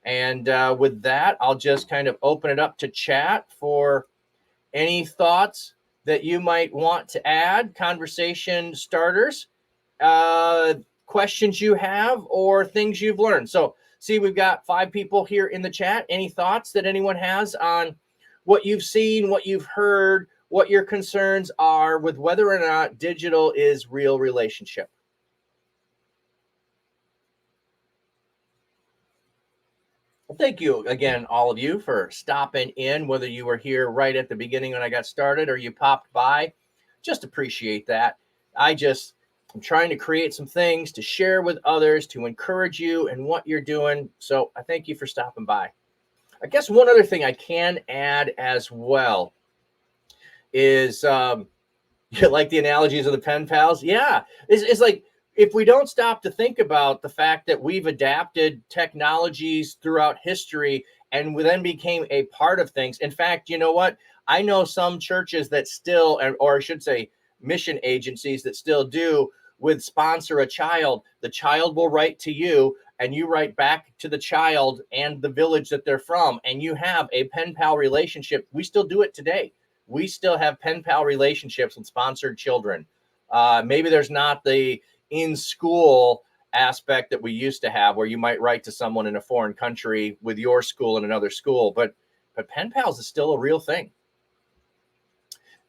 And with that, I'll just kind of open it up to chat for any thoughts that you might want to add, conversation starters, questions you have, or things you've learned. So, see, we've got 5 people here in the chat. Any thoughts that anyone has on what you've seen, what you've heard, what your concerns are with whether or not digital is real relationship? Well, thank you again, all of you, for stopping in, whether you were here right at the beginning when I got started or you popped by. Just appreciate that. I'm trying to create some things to share with others, to encourage you in what you're doing. So I thank you for stopping by. I guess one other thing I can add as well is you like the analogies of the pen pals? Yeah. It's like, if we don't stop to think about the fact that we've adapted technologies throughout history and we then became a part of things. In fact, you know what? I know some churches that still, or I should say mission agencies that still do, with sponsor a child. The child will write to you and you write back to the child and the village that they're from, and you have a pen pal relationship. We still do it today. We still have pen pal relationships with sponsored children. Maybe there's not the in school aspect that we used to have, where you might write to someone in a foreign country with your school in another school, but pen pals is still a real thing.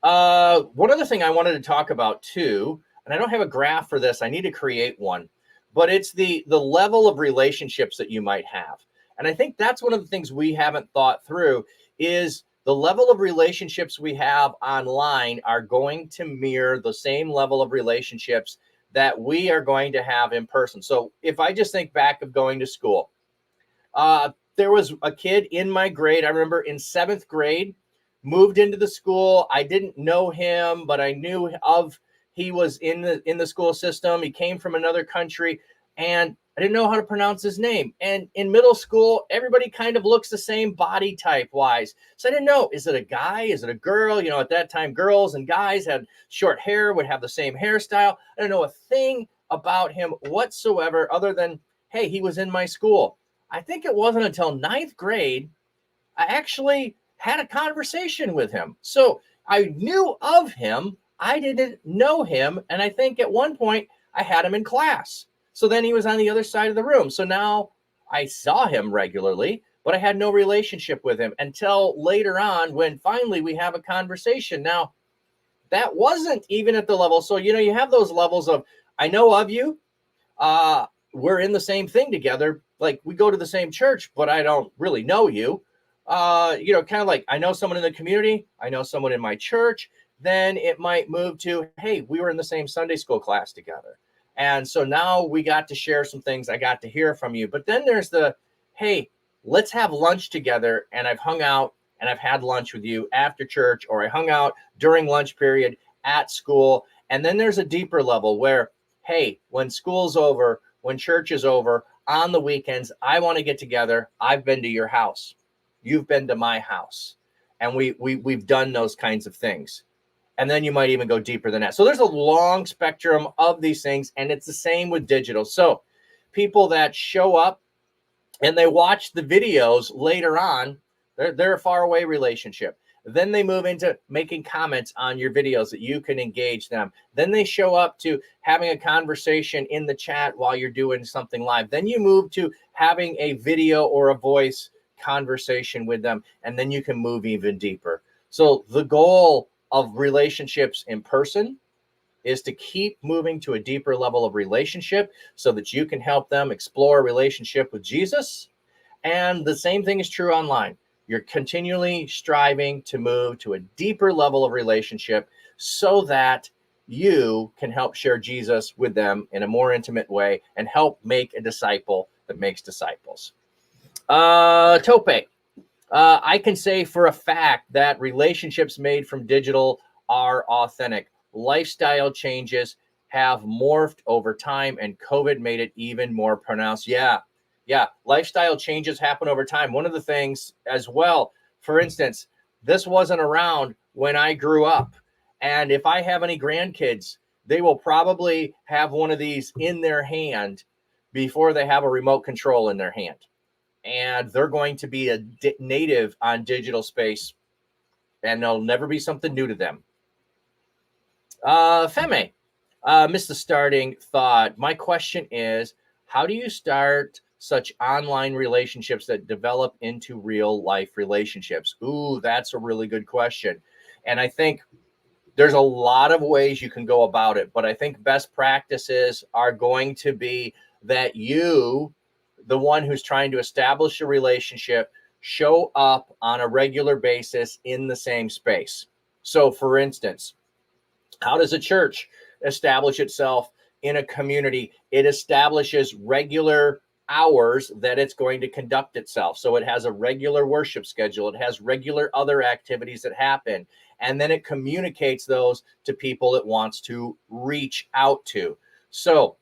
One other thing I wanted to talk about too, and I don't have a graph for this, I need to create one, but it's the level of relationships that you might have. And I think that's one of the things we haven't thought through, is the level of relationships we have online are going to mirror the same level of relationships that we are going to have in person. So if I just think back of going to school, there was a kid in my grade, I remember in 7th grade, moved into the school. I didn't know him, but I knew he was in the school system. He came from another country, and I didn't know how to pronounce his name. And in middle school, everybody kind of looks the same body type wise. So I didn't know, is it a guy? Is it a girl? You know, at that time, girls and guys had short hair, would have the same hairstyle. I didn't know a thing about him whatsoever other than, hey, he was in my school. I think it wasn't until 9th grade, I actually had a conversation with him. So I knew of him. I didn't know him. And I think at one point I had him in class. So then he was on the other side of the room. So now I saw him regularly, but I had no relationship with him until later on, when finally we have a conversation. Now, that wasn't even at the level. So, you know, you have those levels of, I know of you. We're in the same thing together. Like, we go to the same church, but I don't really know you. You know, kind of like, I know someone in the community. I know someone in my church. Then it might move to, hey, we were in the same Sunday school class together. And so now we got to share some things. I got to hear from you. But then there's the, hey, let's have lunch together. And I've hung out and I've had lunch with you after church, or I hung out during lunch period at school. And then there's a deeper level where, hey, when school's over, when church is over, on the weekends, I want to get together. I've been to your house. You've been to my house. And we've done those kinds of things. And then you might even go deeper than that. So there's a long spectrum of these things, and it's the same with digital. So people that show up and they watch the videos later on, they're a far away relationship. Then they move into making comments on your videos that you can engage them. Then they show up to having a conversation in the chat while you're doing something live. Then you move to having a video or a voice conversation with them, and then you can move even deeper. So the goal of relationships in person is to keep moving to a deeper level of relationship so that you can help them explore a relationship with Jesus. And the same thing is true online. You're continually striving to move to a deeper level of relationship so that you can help share Jesus with them in a more intimate way and help make a disciple that makes disciples. Tope. I can say for a fact that relationships made from digital are authentic. Lifestyle changes have morphed over time, and COVID made it even more pronounced. Yeah. Lifestyle changes happen over time. One of the things as well, for instance, this wasn't around when I grew up. And if I have any grandkids, they will probably have one of these in their hand before they have a remote control in their hand. and they're going to be a native on digital space, and there'll never be something new to them. Feme, missed the starting thought. My question is, how do you start such online relationships that develop into real life relationships? Ooh, that's a really good question. And I think there's a lot of ways you can go about it, but I think best practices are going to be that you, the one who's trying to establish a relationship, show up on a regular basis in the same space. So, for instance, how does a church establish itself in a community? It establishes regular hours that it's going to conduct itself. So it has a regular worship schedule. It has regular other activities that happen. And then it communicates those to people it wants to reach out to. So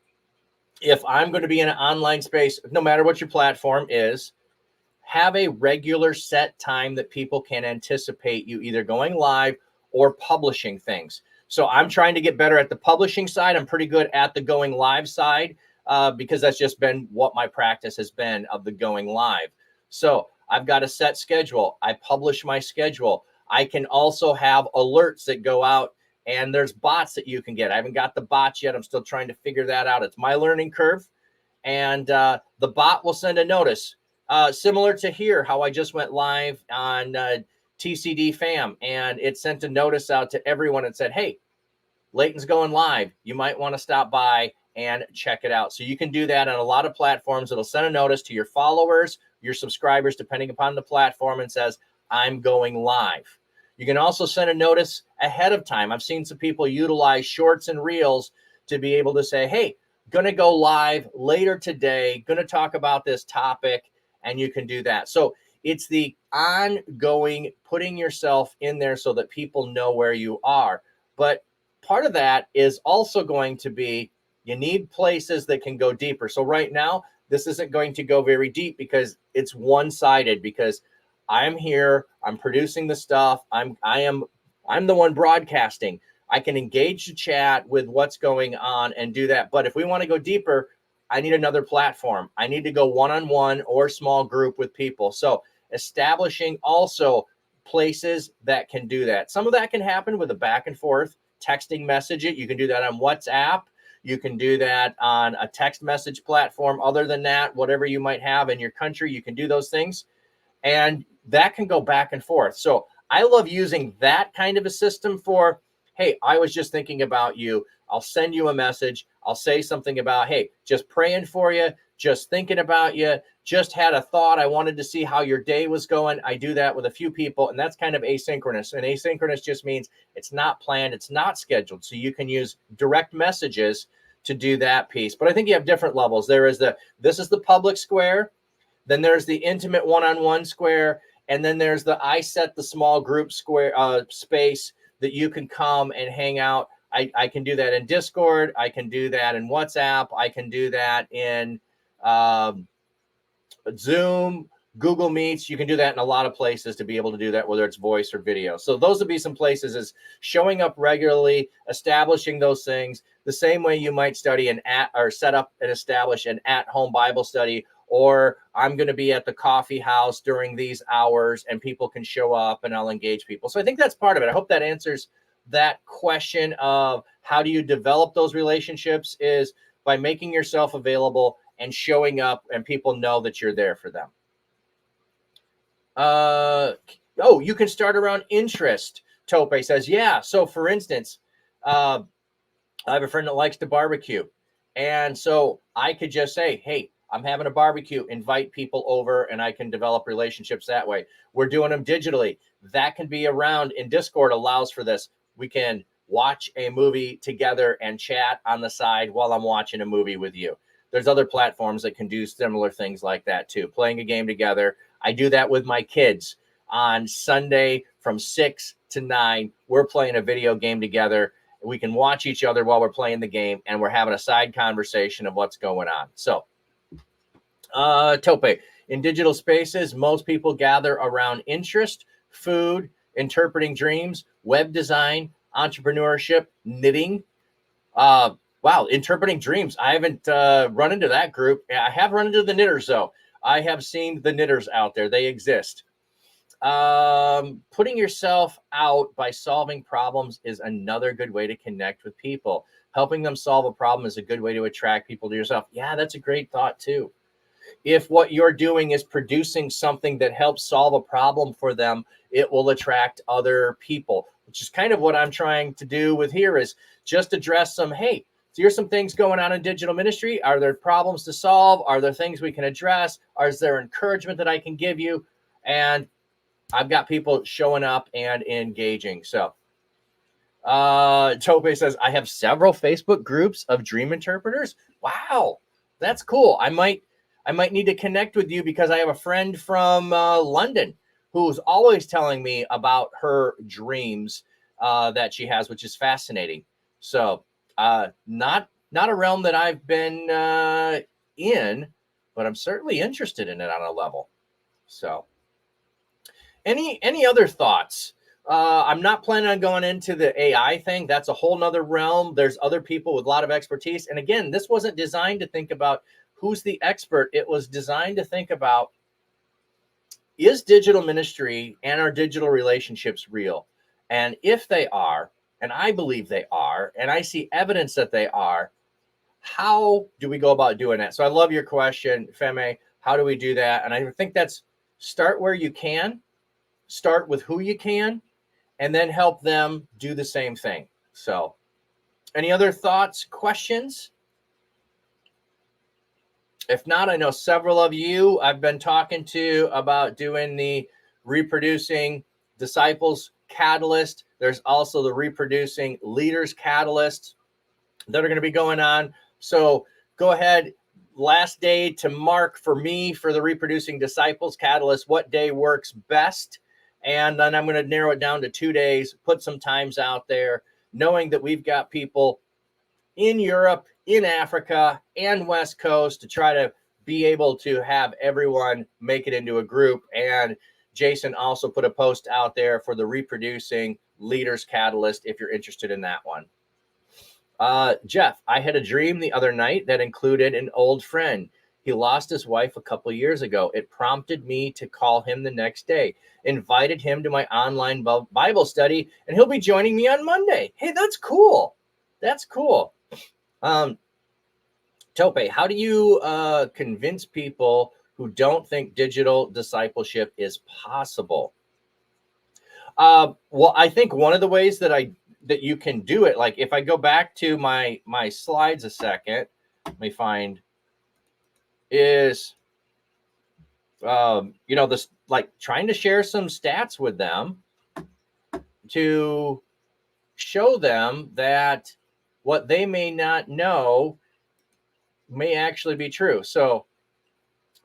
if I'm going to be in an online space, no matter what your platform is, have a regular set time that people can anticipate you either going live or publishing things. So I'm trying to get better at the publishing side. I'm pretty good at the going live side because that's just been what my practice has been of the going live. So I've got a set schedule. I publish my schedule. I can also have alerts that go out, and there's bots that you can get. I haven't got the bots yet. I'm still trying to figure that out. It's my learning curve. And the bot will send a notice similar to here, how I just went live on TCD Fam, and it sent a notice out to everyone and said, hey, Leighton's going live. You might want to stop by and check it out. So you can do that on a lot of platforms. It'll send a notice to your followers, your subscribers, depending upon the platform, and says, I'm going live. You can also send a notice ahead of time. I've seen some people utilize shorts and reels to be able to say, hey, going to go live later today, going to talk about this topic, and you can do that. So it's the ongoing putting yourself in there so that people know where you are. But part of that is also going to be you need places that can go deeper. So right now, this isn't going to go very deep because it's one-sided, because I'm here, I'm producing the stuff, I'm the one broadcasting. I can engage the chat with what's going on and do that. But if we want to go deeper, I need another platform. I need to go one-on-one or small group with people. So establishing also places that can do that. Some of that can happen with a back and forth texting message. You can do that on WhatsApp. You can do that on a text message platform. Other than that, whatever you might have in your country, you can do those things. And that can go back and forth. So I love using that kind of a system for, hey, I was just thinking about you. I'll send you a message. I'll say something about, hey, just praying for you, just thinking about you, just had a thought. I wanted to see how your day was going. I do that with a few people, and that's kind of asynchronous. And asynchronous just means it's not planned, it's not scheduled. So you can use direct messages to do that piece. But I think you have different levels. This is the public square. Then there's the intimate one-on-one square. And then there's the I set the small group square space that you can come and hang out. I can do that in Discord. I can do that in WhatsApp. I can do that in Zoom, Google Meets. You can do that in a lot of places to be able to do that, whether it's voice or video. So those would be some places, is showing up regularly, establishing those things the same way you might study set up and establish an at-home Bible study, or I'm going to be at the coffee house during these hours and people can show up and I'll engage people. So I think that's part of it. I hope that answers that question of how do you develop those relationships, is by making yourself available and showing up, and people know that you're there for them. You can start around interest. Tope says, yeah. So for instance, I have a friend that likes to barbecue. And so I could just say, hey, I'm having a barbecue, invite people over, and I can develop relationships that way. We're doing them digitally. That can be around, in Discord allows for this. We can watch a movie together and chat on the side while I'm watching a movie with you. There's other platforms that can do similar things like that too. Playing a game together. I do that with my kids on Sunday from 6 to 9. We're playing a video game together. We can watch each other while we're playing the game, and we're having a side conversation of what's going on. So, Tope, in digital spaces, most people gather around interest, food, interpreting dreams, web design, entrepreneurship, knitting. Wow, interpreting dreams. I haven't run into that group. I have run into the knitters, though. I have seen the knitters out there. They exist. Putting yourself out by solving problems is another good way to connect with people. Helping them solve a problem is a good way to attract people to yourself. Yeah, that's a great thought too. If what you're doing is producing something that helps solve a problem for them, it will attract other people, which is kind of what I'm trying to do with here, is just address some, hey, so here's some things going on in digital ministry. Are there problems to solve? Are there things we can address? Is there encouragement that I can give you? And I've got people showing up and engaging. So Tope says, I have several Facebook groups of dream interpreters. Wow, that's cool. I might need to connect with you, because I have a friend from London who's always telling me about her dreams that she has, which is fascinating. So not a realm that I've been in, but I'm certainly interested in it on a level. So any other thoughts? I'm not planning on going into the AI thing. That's a whole nother realm. There's other people with a lot of expertise. And again, this wasn't designed to think about who's the expert. It was designed to think about, is digital ministry and our digital relationships real? And if they are, and I believe they are, and I see evidence that they are, how do we go about doing that? So I love your question, Feme. How do we do that? And I think that's start where you can, start with who you can, and then help them do the same thing. So any other thoughts, questions? If not, I know several of you I've been talking to about doing the Reproducing Disciples Catalyst. There's also the Reproducing Leaders Catalyst that are going to be going on. So go ahead. Last day to mark for me for the Reproducing Disciples Catalyst, what day works best. And then I'm going to narrow it down to 2 days, put some times out there, knowing that we've got people in Europe, in Africa, and West Coast to try to be able to have everyone make it into a group. And Jason also put a post out there for the Reproducing Leaders Catalyst if you're interested in that one. Jeff, I had a dream the other night that included an old friend. He lost his wife a couple of years ago. It prompted me to call him the next day, invited him to my online Bible study, and he'll be joining me on Monday. Hey, that's cool. That's cool. Tope, how do you convince people who don't think digital discipleship is possible? Well, I think one of the ways that you can do it, like if I go back to my slides a second, let me find, is this, like, trying to share some stats with them to show them that what they may not know may actually be true. So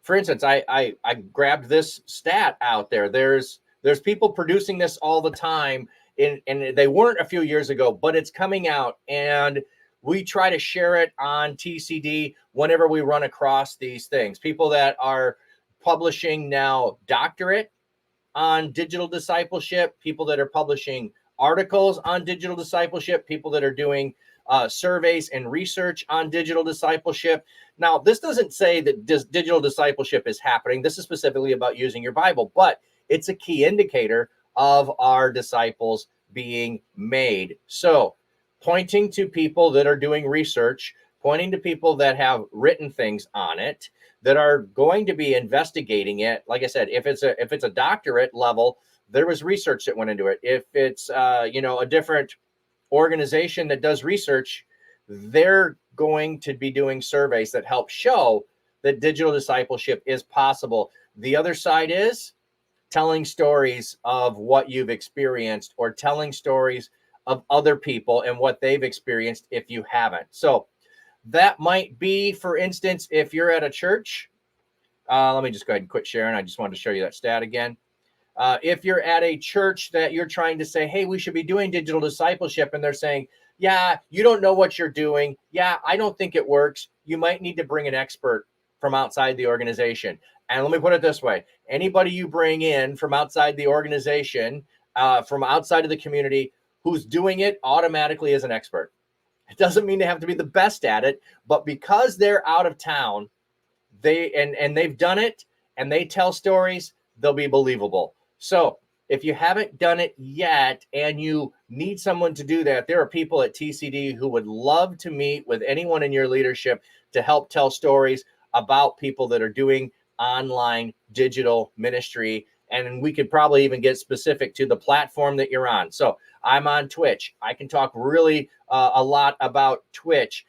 for instance, I grabbed this stat out there. There's people producing this all the time, and they weren't a few years ago, but it's coming out, and we try to share it on TCD whenever we run across these things. People that are publishing now doctorate on digital discipleship, people that are publishing articles on digital discipleship, people that are doing surveys and research on digital discipleship. Now, this doesn't say that digital discipleship is happening. This is specifically about using your Bible, but it's a key indicator of our disciples being made. So pointing to people that are doing research, pointing to people that have written things on it, that are going to be investigating it. Like I said, if it's a doctorate level, there was research that went into it. If it's a different organization that does research, they're going to be doing surveys that help show that digital discipleship is possible. The other side is telling stories of what you've experienced, or telling stories of other people and what they've experienced if you haven't. So that might be, for instance, if you're at a church, let me just go ahead and quit sharing. I just wanted to show you that stat again. If you're at a church that you're trying to say, hey, we should be doing digital discipleship, and they're saying, yeah, you don't know what you're doing. Yeah, I don't think it works. You might need to bring an expert from outside the organization. And let me put it this way. Anybody you bring in from outside the organization, from outside of the community, who's doing it automatically is an expert. It doesn't mean they have to be the best at it, but because they're out of town, they've done it, and they tell stories, they'll be believable. So if you haven't done it yet and you need someone to do that, there are people at TCD who would love to meet with anyone in your leadership to help tell stories about people that are doing online digital ministry. And we could probably even get specific to the platform that you're on. So I'm on Twitch. I can talk really a lot about Twitch.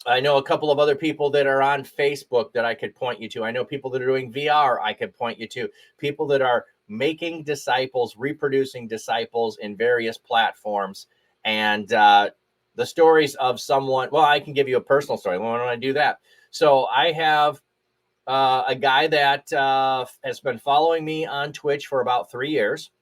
I know a couple of other people that are on Facebook that I could point you to. I know people that are doing VR I could point you to. People that are making disciples, reproducing disciples in various platforms. And the stories of someone, well, I can give you a personal story. Why don't I do that? So I have a guy that has been following me on Twitch for about 3 years.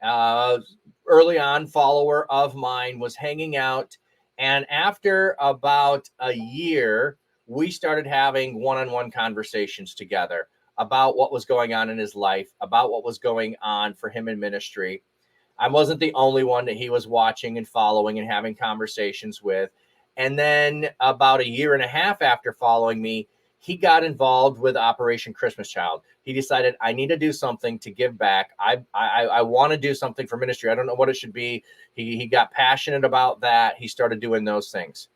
Early on, follower of mine, was hanging out. And after about a year, we started having one-on-one conversations together about what was going on in his life, about what was going on for him in ministry. I wasn't the only one that he was watching and following and having conversations with. And then about a year and a half after following me, he got involved with Operation Christmas Child. He decided, I need to do something to give back. I want to do something for ministry. I don't know what it should be. He got passionate about that. He started doing those things.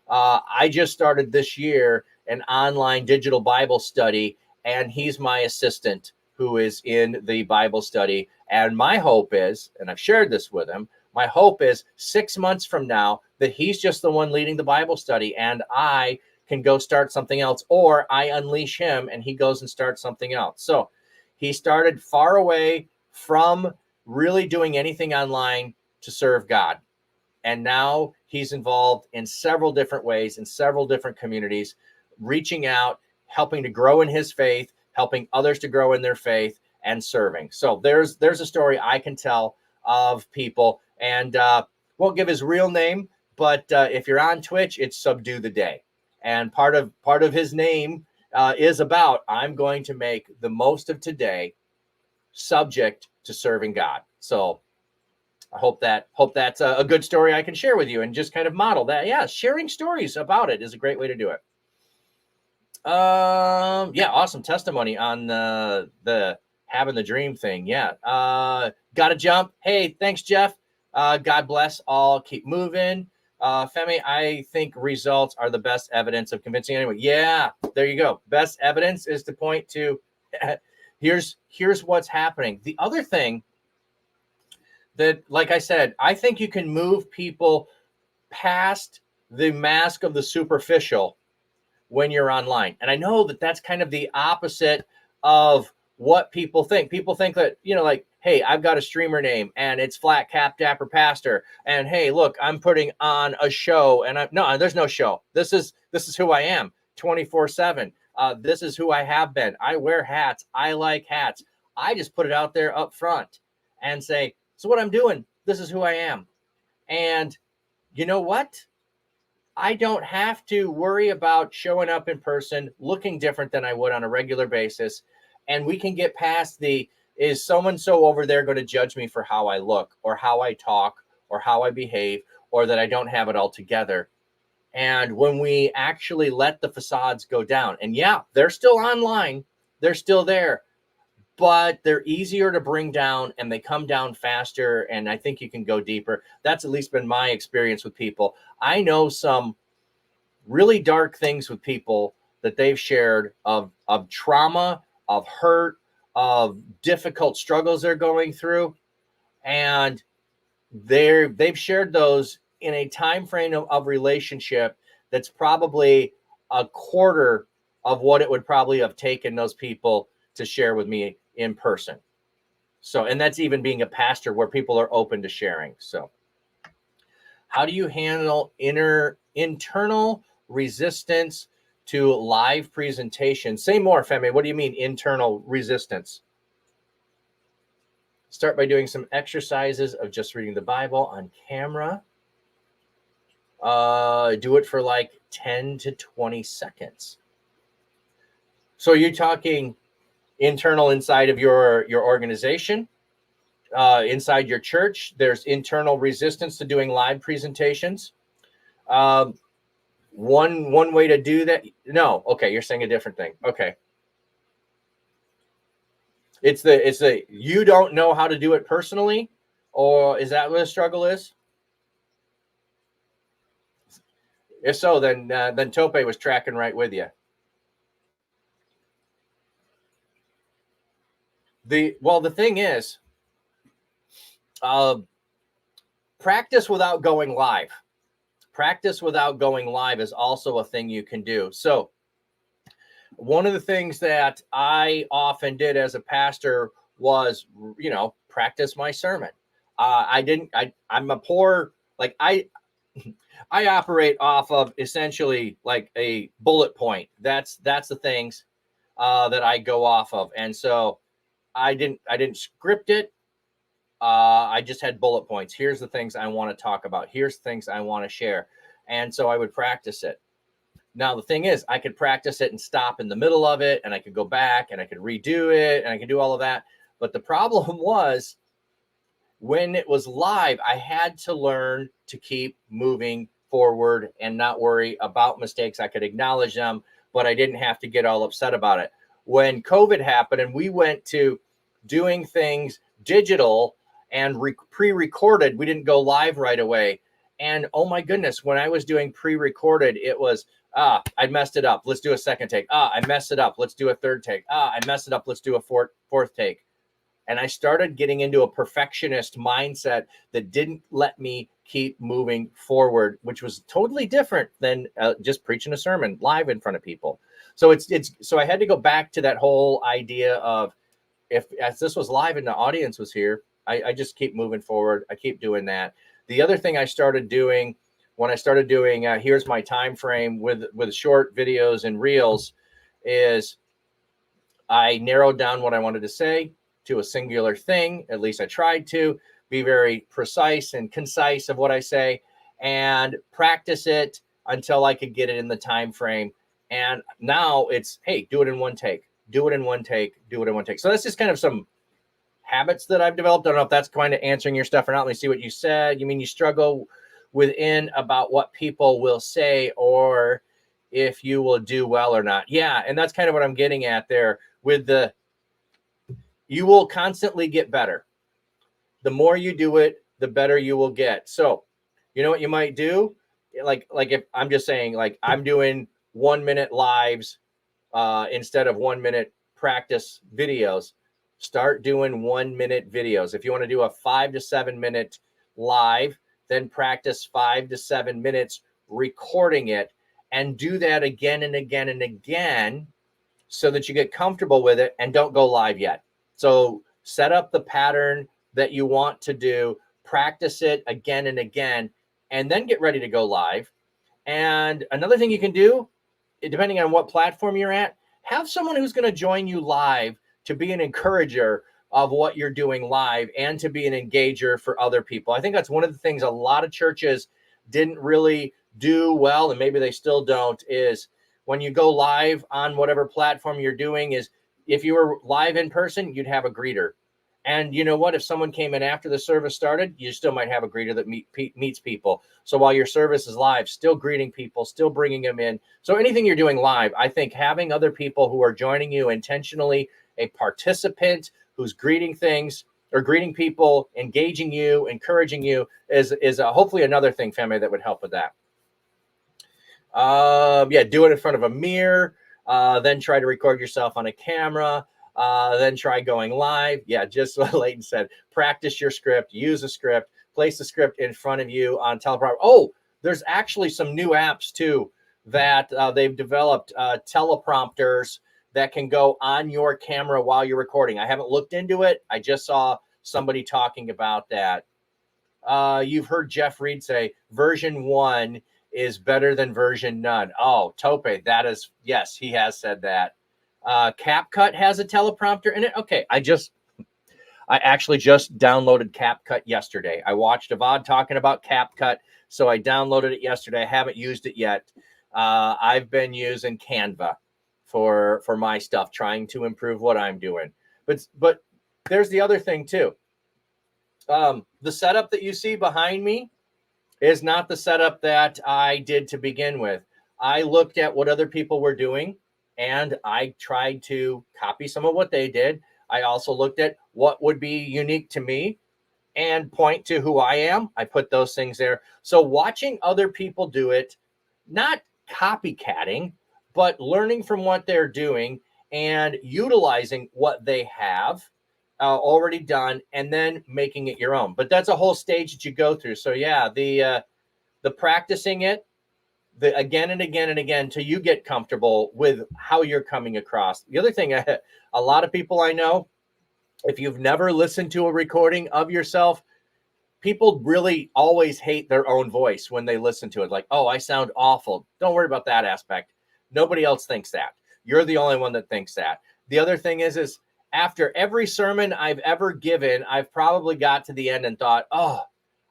I just started this year an online digital Bible study, and he's my assistant who is in the Bible study. And my hope is, and I've shared this with him, my hope is 6 months from now that he's just the one leading the Bible study and I can go start something else, or I unleash him and he goes and starts something else. So he started far away from really doing anything online to serve God. And now he's involved in several different ways, in several different communities, reaching out, helping to grow in his faith, helping others to grow in their faith, and serving. So there's a story I can tell of people, and won't give his real name, but if you're on Twitch, it's Subdue the Day. And part of his name is about, I'm going to make the most of today subject to serving God. So I hope that's a good story I can share with you and just kind of model that. Yeah, sharing stories about it is a great way to do it. Yeah, awesome testimony on the having the dream thing. Yeah. Gotta jump. Hey, thanks, Jeff. God bless all. Keep moving. Femi, I think results are the best evidence of convincing anyone. Yeah, there you go. Best evidence is to point to here's what's happening. The other thing that, like I said, I think you can move people past the mask of the superficial when you're online. And I know that that's kind of the opposite of what people think. People think that, like, hey, I've got a streamer name and it's Flat Cap Dapper Pastor. And hey, look, I'm putting on a show, and no, there's no show. This is who I am 24/7. This is who I have been. I wear hats. I like hats. I just put it out there up front and say, so what I'm doing, this is who I am. And you know what? I don't have to worry about showing up in person looking different than I would on a regular basis. And we can get past is so-and-so over there going to judge me for how I look or how I talk or how I behave or that I don't have it all together. And when we actually let the facades go down, and yeah, they're still online, they're still there, but they're easier to bring down and they come down faster. And I think you can go deeper. That's at least been my experience with people. I know some really dark things with people that they've shared of trauma, of hurt, of difficult struggles they're going through. And they've shared those in a time frame of relationship that's probably a quarter of what it would probably have taken those people to share with me in person. So, and that's even being a pastor where people are open to sharing. So how do you handle internal resistance to live presentation? Say more, Femi. What do you mean internal resistance? Start by doing some exercises of just reading the Bible on camera. Do it for like 10 to 20 seconds. So you're talking internal inside of your organization, inside your church. There's internal resistance to doing live presentations. One way to do that. No. Okay. You're saying a different thing. Okay. It's the you don't know how to do it personally, or is that what the struggle is? If so, then Tope was tracking right with you. The thing is, uh, practice without going live. Practice without going live is also a thing you can do. So one of the things that I often did as a pastor was, practice my sermon. I didn't. I'm a poor, like I operate off of essentially like a bullet point. That's the things that I go off of, and so I didn't script it. I just had bullet points. Here's the things I want to talk about. Here's things I want to share, and so I would practice it. Now the thing is, I could practice it and stop in the middle of it, and I could go back and I could redo it, and I could do all of that. But the problem was when it was live, I had to learn to keep moving forward and not worry about mistakes. I could acknowledge them, but I didn't have to get all upset about it. When COVID happened and we went to doing things digital and pre-recorded, we didn't go live right away. And oh my goodness, when I was doing pre-recorded, it was, I messed it up. Let's do a second take. I messed it up. Let's do a third take. I messed it up. Let's do a fourth take. And I started getting into a perfectionist mindset that didn't let me keep moving forward, which was totally different than just preaching a sermon live in front of people. So so I had to go back to that whole idea of, if as this was live and the audience was here, I just keep moving forward. I keep doing that. The other thing I started doing when I started doing here's my time frame with short videos and reels is I narrowed down what I wanted to say to a singular thing. At least I tried to be very precise and concise of what I say, and practice it until I could get it in the time frame. And now it's, hey, do it in one take, do it in one take, do it in one take. So that's just kind of some habits that I've developed. I don't know if that's kind of answering your stuff or not. Let me see what you said. You mean you struggle within about what people will say, or if you will do well or not? Yeah. And that's kind of what I'm getting at there with you will constantly get better. The more you do it, the better you will get. So, you know what you might do? Like if I'm just saying, like I'm doing 1 minute lives instead of 1 minute practice videos, start doing 1 minute videos. If you want to do a 5 to 7 minute live, then practice 5 to 7 minutes recording it, and do that again and again and again so that you get comfortable with it, and don't go live yet. So set up the pattern that you want to do, practice it again and again, and then get ready to go live. And another thing you can do, depending on what platform you're at, have someone who's going to join you live to be an encourager of what you're doing live and to be an engager for other people. I think that's one of the things a lot of churches didn't really do well, and maybe they still don't, is when you go live on whatever platform you're doing, is if you were live in person, you'd have a greeter. And you know what? If someone came in after the service started, you still might have a greeter that meets people. So while your service is live, still greeting people, still bringing them in. So anything you're doing live, I think having other people who are joining you intentionally, a participant who's greeting things or greeting people, engaging you, encouraging you, is hopefully another thing, family, that would help with that. Yeah, do it in front of a mirror. Then try to record yourself on a camera. Then try going live. Yeah, just what Leighton said. Practice your script. Use a script. Place the script in front of you on teleprompter. Oh, there's actually some new apps too that they've developed, teleprompters that can go on your camera while you're recording. I haven't looked into it. I just saw somebody talking about that. You've heard Jeff Reed say version 1 is better than version none. Oh, Tope, that is, yes, he has said that. CapCut has a teleprompter in it. Okay, I actually just downloaded CapCut yesterday. I watched Avad talking about CapCut, so I downloaded it yesterday. I haven't used it yet. I've been using Canva for my stuff, trying to improve what I'm doing. But there's the other thing too. The setup that you see behind me is not the setup that I did to begin with. I looked at what other people were doing, and I tried to copy some of what they did. I also looked at what would be unique to me and point to who I am. I put those things there. So watching other people do it, not copycatting, but learning from what they're doing and utilizing what they have already done, and then making it your own. But that's a whole stage that you go through. So yeah, the practicing it, the again and again and again till you get comfortable with how you're coming across. The other thing, a lot of people I know, if you've never listened to a recording of yourself, people really always hate their own voice when they listen to it. Like, oh, I sound awful. Don't worry about that aspect. Nobody else thinks that. You're the only one that thinks that. The other thing is after every sermon I've ever given, I've probably got to the end and thought, oh,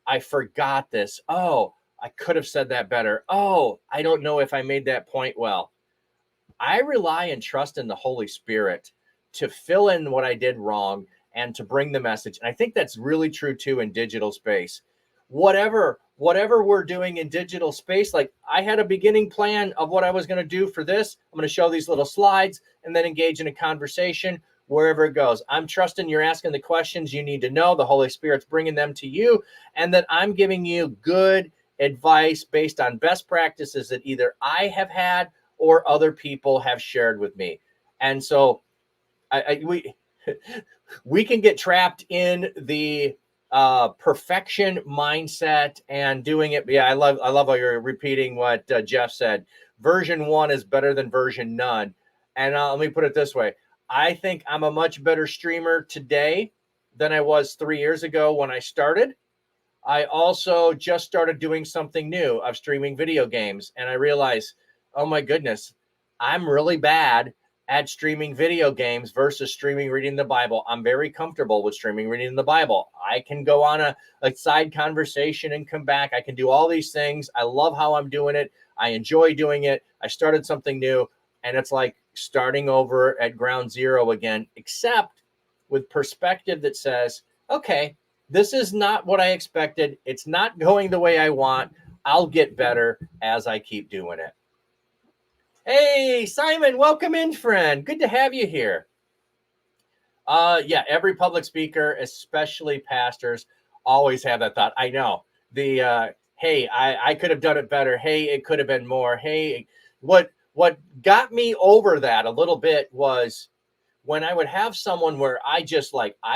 I forgot this. Oh, I could have said that better. Oh, I don't know if I made that point well. I rely and trust in the Holy Spirit to fill in what I did wrong and to bring the message. And I think that's really true too in digital space. Whatever we're doing in digital space, like I had a beginning plan of what I was going to do for this. I'm going to show these little slides and then engage in a conversation wherever it goes. I'm trusting you're asking the questions you need to know. The Holy Spirit's bringing them to you, and that I'm giving you good advice based on best practices that either I have had or other people have shared with me. And so we can get trapped in the perfection mindset and doing it. Yeah, I love how you're repeating what Jeff said. Version 1 is better than version none. And let me put it this way. I think I'm a much better streamer today than I was 3 years ago when I started. I also just started doing something new of streaming video games. And I realized, oh my goodness, I'm really bad at streaming video games versus streaming reading the Bible. I'm very comfortable with streaming reading the Bible. I can go on a side conversation and come back. I can do all these things. I love how I'm doing it. I enjoy doing it. I started something new, and it's like starting over at ground zero again, except with perspective that says, okay, this is not what I expected. It's not going the way I want. I'll get better as I keep doing it. Hey, Simon, welcome in, friend. Good to have you here. Yeah, every public speaker, especially pastors, always have that thought. I know. Hey, I could have done it better. Hey, it could have been more. Hey, what got me over that a little bit was when I would have someone where I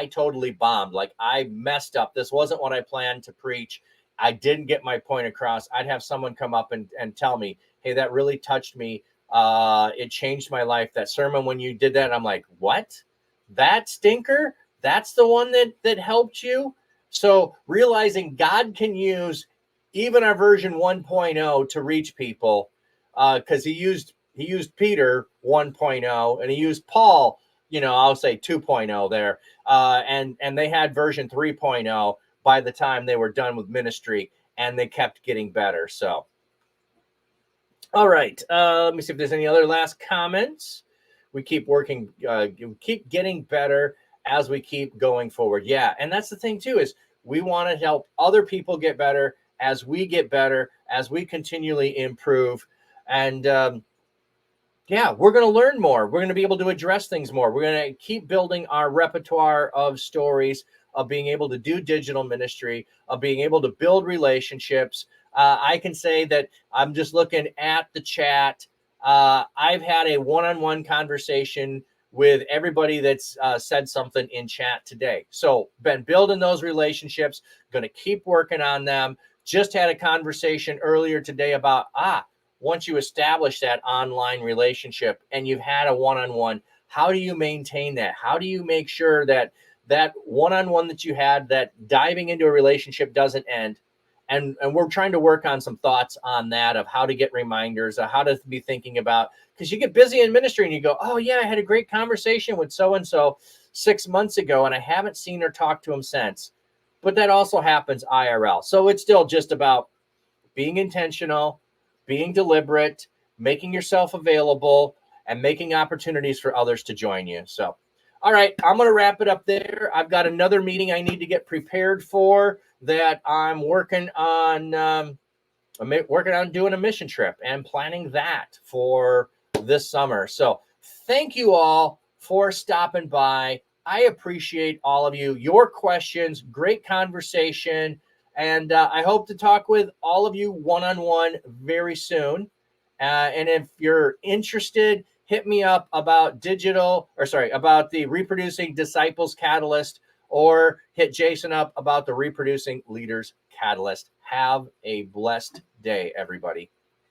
totally bombed, like I messed up. This wasn't what I planned to preach. I didn't get my point across. I'd have someone come up and tell me, hey, that really touched me. It changed my life. That sermon, when you did that, I'm like, what? That stinker? That's the one that helped you? So realizing God can use even our version 1.0 to reach people, because he used Peter 1.0 and he used Paul, I'll say 2.0 there. And they had version 3.0 by the time they were done with ministry, and they kept getting better. So, all right. Let me see if there's any other last comments. We keep working, keep getting better as we keep going forward. Yeah. And that's the thing too, is we want to help other people get better as we get better, as we continually improve. And, yeah, we're going to learn more. We're going to be able to address things more. We're going to keep building our repertoire of stories, of being able to do digital ministry, of being able to build relationships. I can say that I'm just looking at the chat. I've had a one-on-one conversation with everybody that's said something in chat today. So been building those relationships, going to keep working on them. Just had a conversation earlier today about, once you establish that online relationship and you've had a one-on-one, how do you maintain that? How do you make sure that that one-on-one that you had, that diving into a relationship doesn't end? And we're trying to work on some thoughts on that, of how to get reminders, of how to be thinking about, because you get busy in ministry and you go, oh yeah, I had a great conversation with so-and-so 6 months ago and I haven't seen or talked to him since. But that also happens IRL. So it's still just about being intentional, being deliberate, making yourself available, and making opportunities for others to join you. So, all right, I'm going to wrap it up there. I've got another meeting I need to get prepared for that I'm working on. I'm working on doing a mission trip and planning that for this summer. So thank you all for stopping by. I appreciate all of you, your questions, great conversation. And I hope to talk with all of you one-on-one very soon. And if you're interested, hit me up about about the Reproducing Disciples Catalyst, or hit Jason up about the Reproducing Leaders Catalyst. Have a blessed day, everybody.